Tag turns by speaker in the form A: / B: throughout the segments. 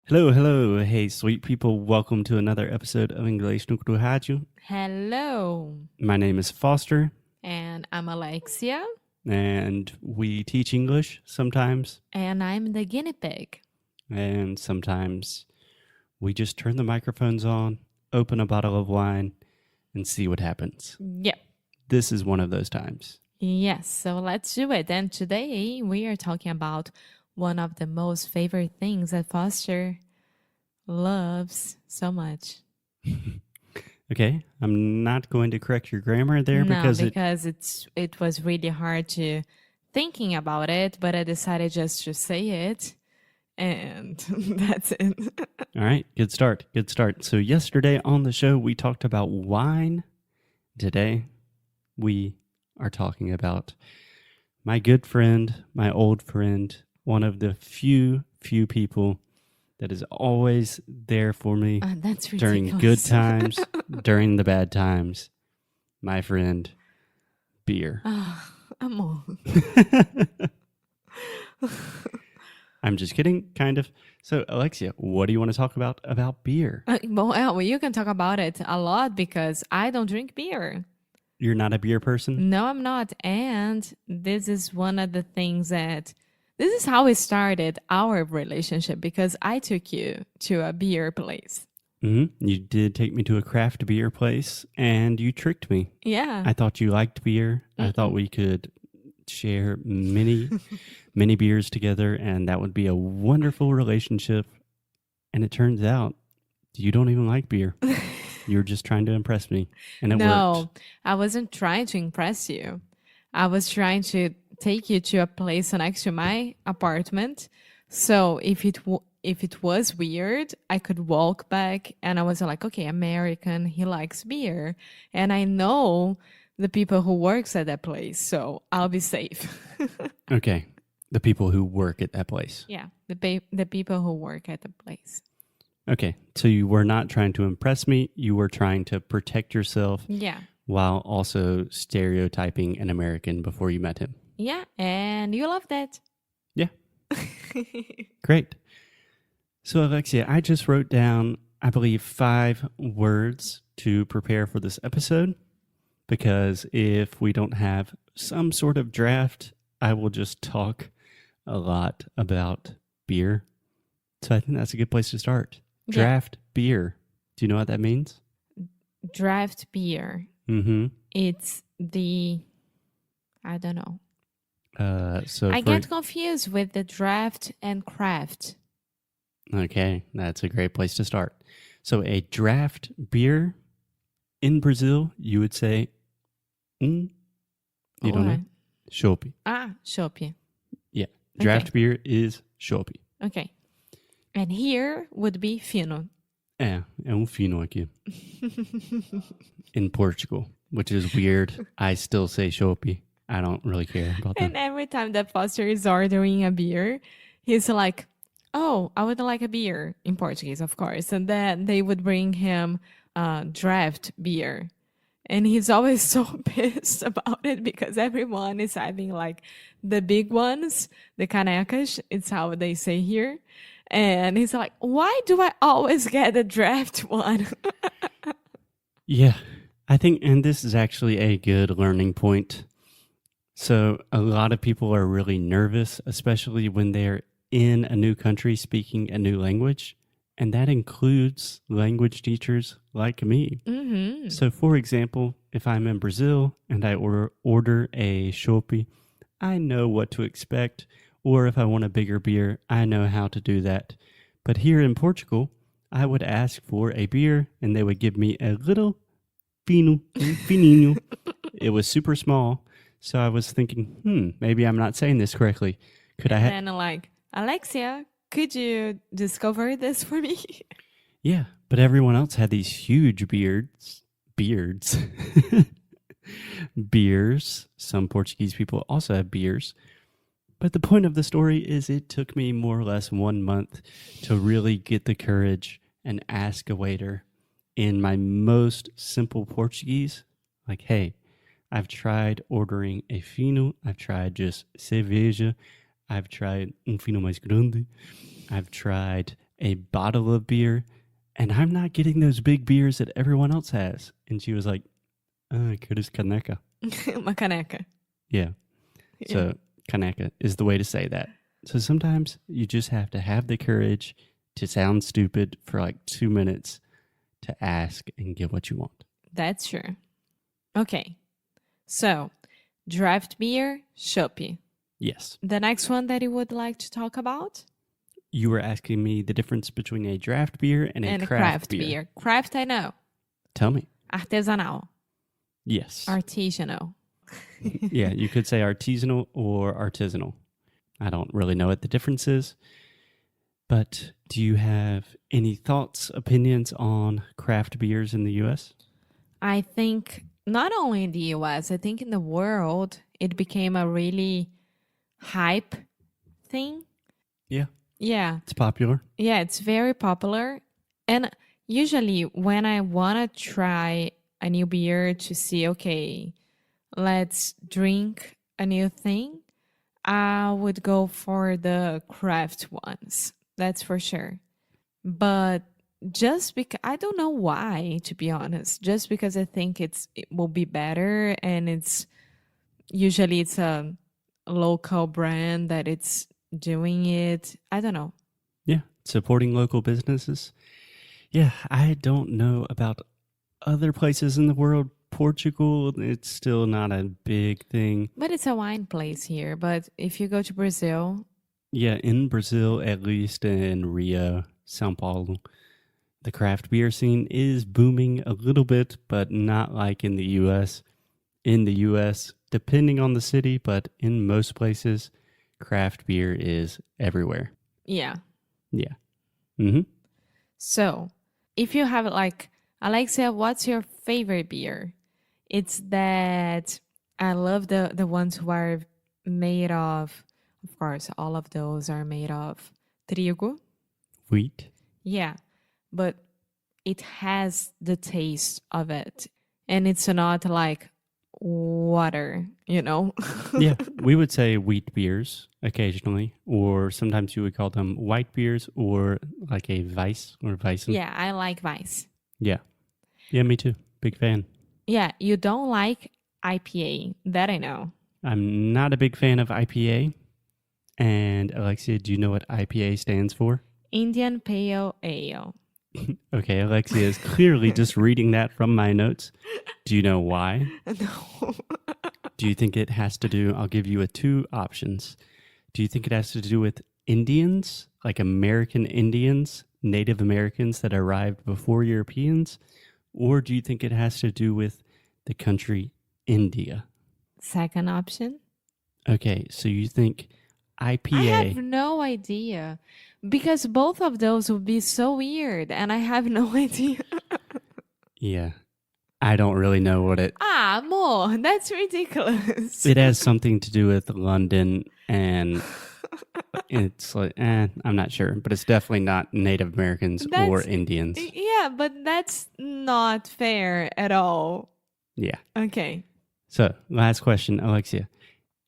A: Hello, hello. Hey, sweet people. Welcome to another episode of Inglês no Rádio.
B: Hello,
A: My name is Foster,
B: and I'm Alexia,
A: and we teach English sometimes,
B: and I'm the guinea pig.
A: and sometimes we just turn the microphones on, open a bottle of wine, and see what happens.
B: Yep.
A: This is one of those times.
B: Yes, so let's do it. And today we are talking about one of the most favorite things that Foster loves so much.
A: Okay, I'm not going to correct your grammar there
B: No,
A: because
B: it was really hard to thinking about it, but I decided just to say it, and that's it.
A: all right, good start. Good start. So yesterday on the show we talked about wine. Today we are talking about my good friend, my old friend, one of the few people that is always there for me
B: That's ridiculous.
A: during good times, during the bad times. My friend, beer.
B: Amor.
A: I'm just kidding, kind of. So, Alexia, what do you want to talk about beer?
B: Well, you can talk about it a lot because I don't drink beer.
A: You're not a beer person?
B: No, I'm not. And this is one of the things that this is how we started our relationship because I took you to a beer place.
A: Mm-hmm. You did take me to a craft beer place, and you tricked me.
B: Yeah.
A: I thought you liked beer. I thought we could share many beers together, and that would be a wonderful relationship. And it turns out you don't even like beer. You were just trying to impress me, and it worked.
B: I wasn't trying to impress you. I was trying to take you to a place next to my apartment. So if it was weird, I could walk back and I was like, okay, American, he likes beer. And I know the people who works at that place, so I'll be safe.
A: Okay, the people who work at that place.
B: Yeah, the people who work at the place.
A: Okay, so you were not trying to impress me. You were trying to protect yourself
B: Yeah.
A: while also stereotyping an American before you met him.
B: Yeah, and you love that.
A: Yeah. Great. So, Alexia, I just wrote down, I believe, 5 words to prepare for this episode because if we don't have some sort of draft, I will just talk a lot about beer. So I think that's a good place to start.
B: Yeah.
A: Draft beer. Do you know what that means?
B: Draft beer.
A: Mm-hmm.
B: It's I don't know.
A: So
B: I get confused with the draft and craft.
A: Okay, that's a great place to start. So a draft beer in Brazil, you would say, you don't know? Chopp.
B: Chopp.
A: Yeah, draft beer is chopp.
B: Okay. And here would be fino.
A: É fino aqui. In Portugal, which is weird. I still say chopp. I don't really care about that.
B: And every time that Foster is ordering a beer, he's like, oh, I would like a beer, in Portuguese, of course. And then they would bring him draft beer. And he's always so pissed about it because everyone is having like the big ones, the canecas, it's how they say here. And he's like, why do I always get a draft one?
A: Yeah, I think, and this is actually a good learning point. So a lot of people are really nervous, especially when they're in a new country speaking a new language. And that includes language teachers like me.
B: Mm-hmm.
A: So, for example, if I'm in Brazil and I order a chopp, I know what to expect. Or if I want a bigger beer, I know how to do that. But here in Portugal, I would ask for a beer and they would give me a little fininho. It was super small. So I was thinking, maybe I'm not saying this correctly. Could I have...
B: And like, Alexia, could you discover this for me?
A: Yeah, but everyone else had these huge beards. Beers. Some Portuguese people also have beers. But the point of the story is it took me more or less 1 month to really get the courage and ask a waiter in my most simple Portuguese, like, hey, I've tried ordering a fino. I've tried just cerveja. I've tried fino mais grande. I've tried a bottle of beer, and I'm not getting those big beers that everyone else has. And she was like, queres caneca?
B: Uma caneca.
A: Yeah. So caneca is the way to say that. So sometimes you just have to have the courage to sound stupid for like 2 minutes to ask and get what you want.
B: That's true. Okay. So, draft beer, chopp.
A: Yes.
B: The next one that you would like to talk about?
A: You were asking me the difference between a draft beer and a craft beer.
B: Craft, I know.
A: Tell me.
B: Artesanal.
A: Yes.
B: Artisanal.
A: Yeah, you could say artisanal or artisanal. I don't really know what the difference is. But do you have any thoughts, opinions on craft beers in the U.S.?
B: I think not only in the US, I think in the world, it became a really hype thing.
A: Yeah.
B: Yeah.
A: It's popular.
B: Yeah, it's very popular. And usually when I want to try a new beer to see, okay, let's drink a new thing, I would go for the craft ones. That's for sure. But just because I don't know why, to be honest, just because I think it will be better, and it's usually it's a local brand that it's doing it. I don't know.
A: Yeah. Supporting local businesses. Yeah. I don't know about other places in the world. Portugal, it's still not a big thing.
B: But it's a wine place here. But if you go to Brazil,
A: Yeah, in Brazil, at least in Rio, Sao Paulo, the craft beer scene is booming a little bit, but not like in the U.S. In the U.S., depending on the city, but in most places, craft beer is everywhere.
B: yeah.
A: Yeah. Mm-hmm.
B: So if you have like, Alexia, what's your favorite beer? It's that I love the ones who are made of course, all of those are made of trigo.
A: Wheat.
B: Yeah, but it has the taste of it. And it's not like water, you know?
A: Yeah, we would say wheat beers occasionally, or sometimes you would call them white beers or like a Weiss or Weissen.
B: Yeah, I like Weiss.
A: Yeah. Yeah, me too. Big fan.
B: Yeah, you don't like IPA. That I know.
A: I'm not a big fan of IPA. And Alexia, do you know what IPA stands for?
B: Indian Pale Ale.
A: Okay, Alexia is clearly just reading that from my notes. Do you know why?
B: No.
A: Do you think it has to do, I'll give you 2 options. Do you think it has to do with Indians, like American Indians, Native Americans that arrived before Europeans? Or do you think it has to do with the country India?
B: Second option.
A: Okay, so you think IPA.
B: I have no idea. Because both of those would be so weird, and I have no idea.
A: Yeah. I don't really know what it...
B: Amor, that's ridiculous.
A: It has something to do with London, and it's like, I'm not sure. But it's definitely not Native Americans or Indians.
B: Yeah, but that's not fair at all.
A: Yeah.
B: Okay.
A: So, last question, Alexia.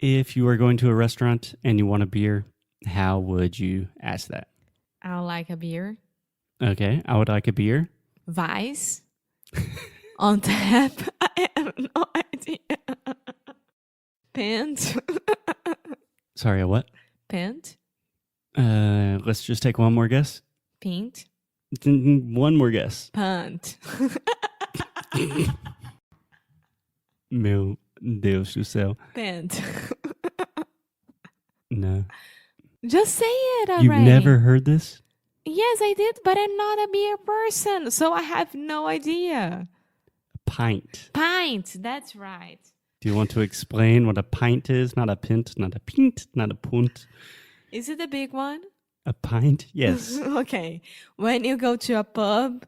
A: If you were going to a restaurant and you want a beer, how would you ask that?
B: I would like a beer.
A: Okay, I would like a beer.
B: Weiss. On tap. I have no idea. Pint.
A: Sorry, a what?
B: Pint.
A: Let's just take one more guess.
B: Pint.
A: One more guess.
B: Punt.
A: Meu Deus do céu.
B: Pint.
A: No.
B: Just say it already.
A: You've never heard this?
B: Yes, I did, but I'm not a beer person, so I have no idea.
A: A pint.
B: Pint, that's right.
A: Do you want to explain what a pint is? Not a pint, not a pint, not a punt.
B: Is it a big one?
A: A pint? Yes.
B: Okay. When you go to a pub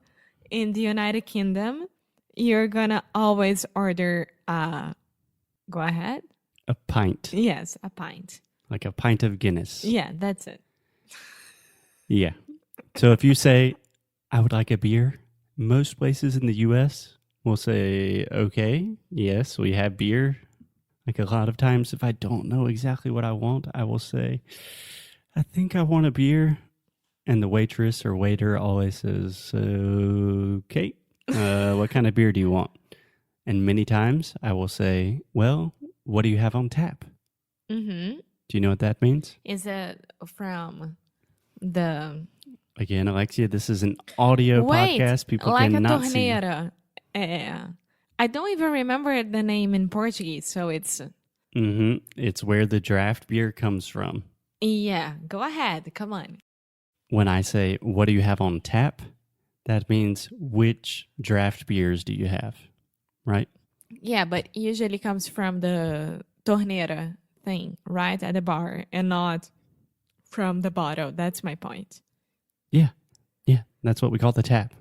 B: in the United Kingdom, you're gonna always order go ahead.
A: A pint.
B: Yes, a pint.
A: Like a pint of Guinness.
B: Yeah, that's it.
A: Yeah. So if you say, I would like a beer, most places in the U.S. will say, okay, yes, we have beer. Like a lot of times, if I don't know exactly what I want, I will say, I think I want a beer. and the waitress or waiter always says, okay, what kind of beer do you want? And many times I will say, well, what do you have on tap?
B: Mm-hmm.
A: Do you know what that means?
B: Is it from the...
A: Again, Alexia, this is an audio podcast. People
B: like a
A: cannot see.
B: torneira. I don't even remember the name in Portuguese, so it's...
A: It's where the draft beer comes from.
B: Yeah, go ahead. Come on.
A: When I say, what do you have on tap? That means which draft beers do you have, right?
B: Yeah, but usually comes from the torneira thing, right? At the bar and not from the bottle. That's my point.
A: Yeah. That's what we call the tap.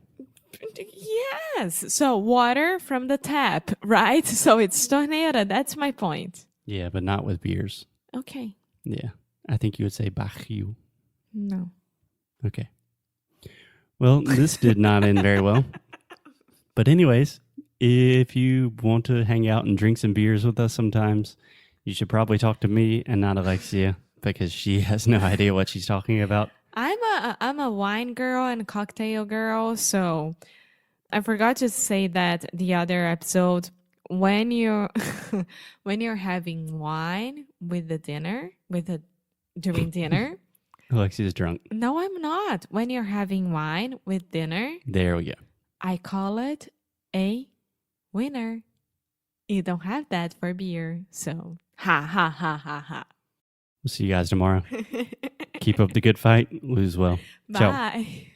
B: Yes. So water from the tap, right? So it's torneira. That's my point.
A: Yeah, but not with beers.
B: Okay.
A: Yeah. I think you would say barril.
B: No.
A: Okay. Well, this did not end very well. But anyways, if you want to hang out and drink some beers with us sometimes, you should probably talk to me and not Alexia because she has no idea what she's talking about.
B: I'm a wine girl and cocktail girl, so I forgot to say that the other episode. When you're when you're having wine with the dinner, during dinner.
A: Alexia's drunk.
B: No, I'm not. When you're having wine with dinner,
A: There we go.
B: I call it a winner. You don't have that for beer, so ha ha ha ha ha.
A: We'll see you guys tomorrow. Keep up the good fight. Lose well. Ciao.
B: Bye.